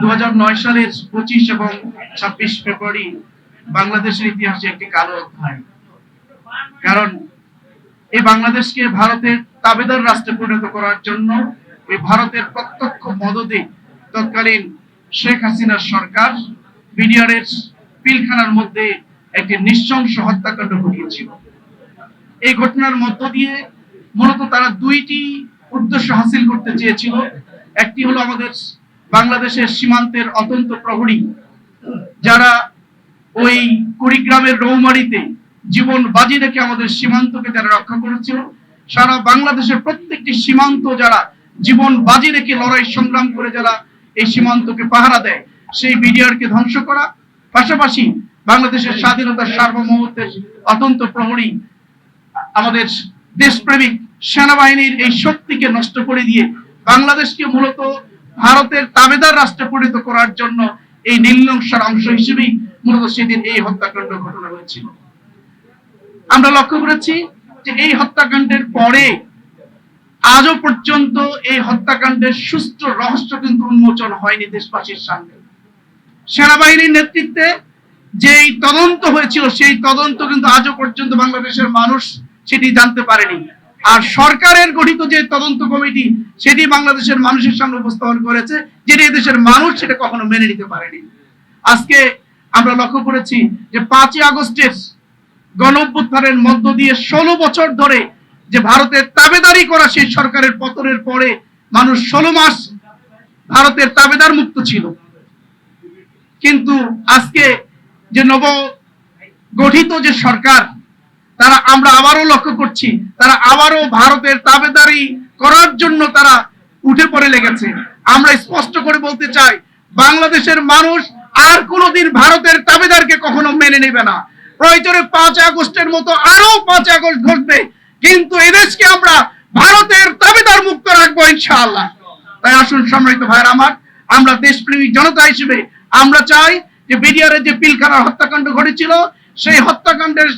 2009 সালের 25 এবং 26 ফেব্রুয়ারি বাংলাদেশের ইতিহাসে একটি কালো অধ্যায়। কারণ এই বাংলাদেশকে ভারতের তাবেদার রাষ্ট্রে পরিণত করার জন্য ওই ভারতের প্রত্যক্ষ মদদে তৎকালীন শেখ হাসিনার সরকার বিডিআরের পিলখানার মধ্যে একটি নৃশংস হত্যাকাণ্ড ঘটিয়েছিল। এই ঘটনার মধ্য দিয়ে মূলত তারা দুইটি উদ্দেশ্য হাসিল করতে চেয়েছিল। একটি হলো আমাদের বাংলাদেশের সীমান্তের অত্যন্ত প্রহরী যারা ওই কুড়িগ্রামের রৌমারিতে জীবন বাজি রেখে আমাদের সীমান্তকে যারা রক্ষা করেছিল, সারা বাংলাদেশের প্রত্যেকটি সীমান্ত যারা জীবন বাজি রেখে লড়াই সংগ্রাম করে যারা এই সীমান্তকে পাহারা দেয়, সেই বিডিআরকে ধ্বংস করা, পাশাপাশি বাংলাদেশের স্বাধীনতার সার্বভৌমত্বের অত্যন্ত প্রহরী আমাদের দেশপ্রেমিক সেনাবাহিনীর এই শক্তিকে নষ্ট করে দিয়ে বাংলাদেশকে মূলত ভারতের তাবেদার রাষ্ট্রে পরিণত করার জন্য এই নীলনকশার অংশ হিসেবেই মূলত সেদিন এই হত্যাকাণ্ড ঘটনা হয়েছিল। আমরা লক্ষ্য করেছি যে এই হত্যাকাণ্ডের পরে আজও পর্যন্ত এই হত্যাকাণ্ডের সুষ্ঠু রহস্য কিন্তু উন্মোচন হয়নি দেশবাসীর সামনে। সেনাবাহিনীর নেতৃত্বে যেই তদন্ত হয়েছিল সেই তদন্ত কিন্তু আজও পর্যন্ত বাংলাদেশের মানুষ সেটি জানতে পারেনি। আর সরকারের গঠিত যে তদন্ত কমিটি সেটি বাংলাদেশের মানুষের সামনে উপস্থাপন করেছে, যেটি দেশের মানুষ সেটা কখনো মেনে নিতে পারেনি। আজকে আমরা লক্ষ্য করেছি যে 5ই আগস্টের গণঅভ্যুত্থানের মধ্য দিয়ে 16 বছর ধরে যে ভারতের তাবেদারি করা সেই সরকারের পতনের পরে মানুষ 16 মাস ভারতের তাবেদার মুক্ত ছিল। কিন্তু আজকে যে নব গঠিত যে সরকার, তারা আমরা আবারও লক্ষ্য করছি তারা আবারও ভারতের তাবেদারি করার জন্য তারা উঠে পড়ে লেগেছে। আমরা স্পষ্ট করে বলতে চাই, বাংলাদেশের মানুষ আর কোনোদিন ভারতের তাবেদারকে কখনো মেনে নেবে না। প্রয়োজনে 5 আগস্টের মতো আরো 5 আগস্ট ঘটবে, কিন্তু এদেশকে আমরা ভারতের তাবেদার মুক্ত রাখবো ইনশাআল্লাহ। তাই আসুন সম্মানিত ভাইরা আমার, আমরা দেশপ্রেমিক জনতা হিসেবে আমরা চাই যে বিডিআরের যে পিলখানার হত্যাকাণ্ড ঘটেছিল সেই হত্যাকাণ্ডের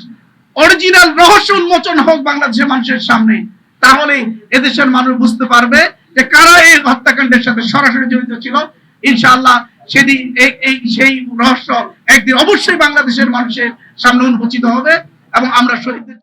অরিজিনাল রহস্য উন্মোচন হোক বাংলাদেশের মানুষের সামনে। তাহলে এদেশের মানুষ বুঝতে পারবে যে কারা এই হত্যাকাণ্ডের সাথে সরাসরি জড়িত ছিল। ইনশাআল্লাহ সেদিন সেই রহস্য একদিন অবশ্যই বাংলাদেশের মানুষের সামনে উন্মোচিত হবে এবং আমরা শহীদদের